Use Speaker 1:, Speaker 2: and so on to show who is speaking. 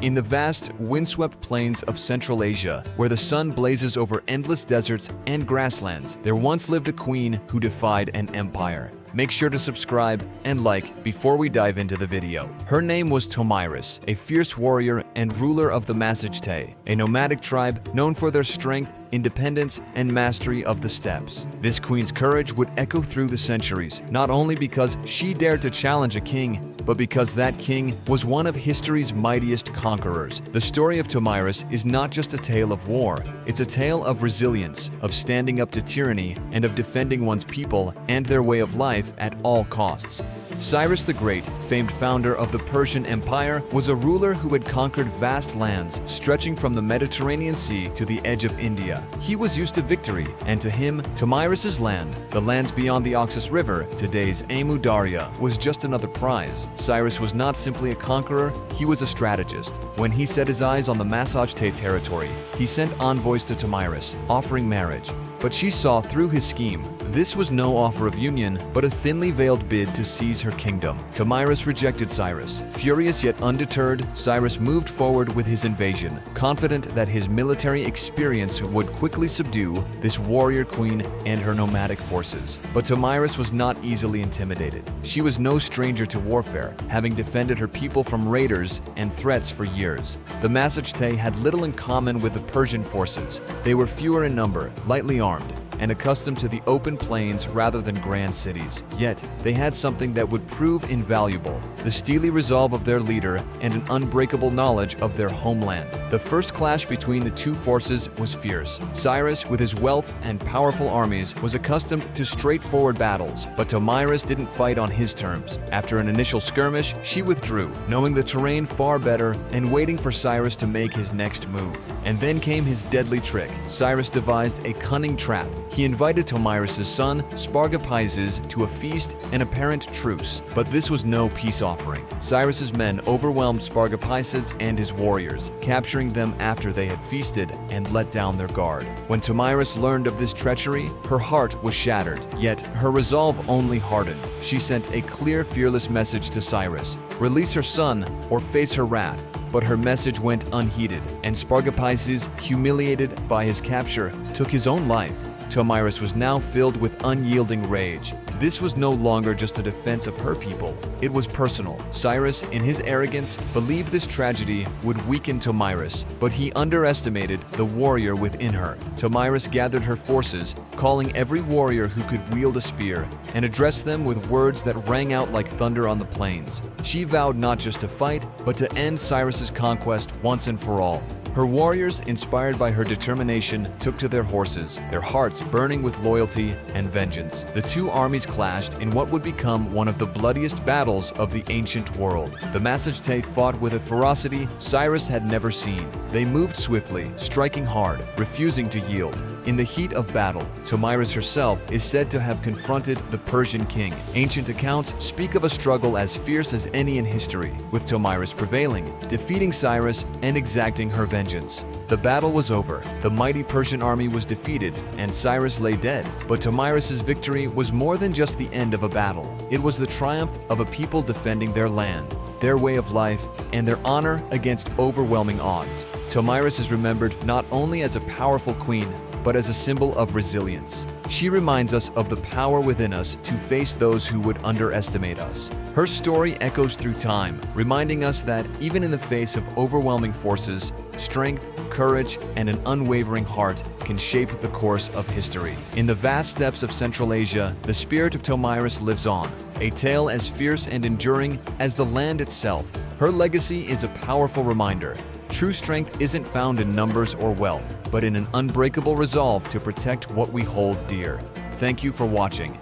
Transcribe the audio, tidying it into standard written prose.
Speaker 1: In the vast, windswept plains of Central Asia, where the sun blazes over endless deserts and grasslands, there once lived a queen who defied an empire. Make sure to subscribe and like before we dive into the video. Her name was Tomyris, a fierce warrior and ruler of the Massagetae, a nomadic tribe known for their strength, independence, and mastery of the steppes. This queen's courage would echo through the centuries, not only because she dared to challenge a king, but because that king was one of history's mightiest conquerors. The story of Tomyris is not just a tale of war, it's a tale of resilience, of standing up to tyranny, and of defending one's people and their way of life at all costs. Cyrus the Great, famed founder of the Persian Empire, was a ruler who had conquered vast lands stretching from the Mediterranean Sea to the edge of India. He was used to victory, and to him, Tomyris' land, the lands beyond the Oxus River, today's Amu Darya, was just another prize. Cyrus was not simply a conqueror, he was a strategist. When he set his eyes on the Massagetae territory, he sent envoys to Tomyris, offering marriage. But she saw through his scheme. This was no offer of union, but a thinly veiled bid to seize her kingdom. Tomyris rejected Cyrus. Furious yet undeterred, Cyrus moved forward with his invasion, confident that his military experience would quickly subdue this warrior queen and her nomadic forces. But Tomyris was not easily intimidated. She was no stranger to warfare, having defended her people from raiders and threats for years. The Massagetae had little in common with the Persian forces. They were fewer in number, lightly armed, and accustomed to the open plains rather than grand cities. Yet, they had something that would prove invaluable: the steely resolve of their leader and an unbreakable knowledge of their homeland. The first clash between the two forces was fierce. Cyrus, with his wealth and powerful armies, was accustomed to straightforward battles, but Tomyris didn't fight on his terms. After an initial skirmish, she withdrew, knowing the terrain far better and waiting for Cyrus to make his next move. And then came his deadly trick. Cyrus devised a cunning trap. He invited Tomyris' son, Spargapises, to a feast and apparent truce. But this was no peace offering. Cyrus's men overwhelmed Spargapises and his warriors, capturing them after they had feasted and let down their guard. When Tomyris learned of this treachery, her heart was shattered, yet her resolve only hardened. She sent a clear, fearless message to Cyrus: release her son or face her wrath. But her message went unheeded, and Spargapises, humiliated by his capture, took his own life. Tomyris was now filled with unyielding rage. This was no longer just a defense of her people, it was personal. Cyrus, in his arrogance, believed this tragedy would weaken Tomyris, but he underestimated the warrior within her. Tomyris gathered her forces, calling every warrior who could wield a spear, and addressed them with words that rang out like thunder on the plains. She vowed not just to fight, but to end Cyrus's conquest once and for all. Her warriors, inspired by her determination, took to their horses, their hearts burning with loyalty and vengeance. The two armies clashed in what would become one of the bloodiest battles of the ancient world. The Massagetae fought with a ferocity Cyrus had never seen. They moved swiftly, striking hard, refusing to yield. In the heat of battle, Tomyris herself is said to have confronted the Persian king. Ancient accounts speak of a struggle as fierce as any in history, with Tomyris prevailing, defeating Cyrus and exacting her vengeance. The battle was over, the mighty Persian army was defeated, and Cyrus lay dead. But Tomyris' victory was more than just the end of a battle. It was the triumph of a people defending their land, their way of life, and their honor against overwhelming odds. Tomyris is remembered not only as a powerful queen, but as a symbol of resilience. She reminds us of the power within us to face those who would underestimate us. Her story echoes through time, reminding us that even in the face of overwhelming forces, strength, courage, and an unwavering heart can shape the course of history. In the vast steppes of Central Asia, the spirit of Tomyris lives on, a tale as fierce and enduring as the land itself. Her legacy is a powerful reminder. True strength isn't found in numbers or wealth, but in an unbreakable resolve to protect what we hold dear. Thank you for watching.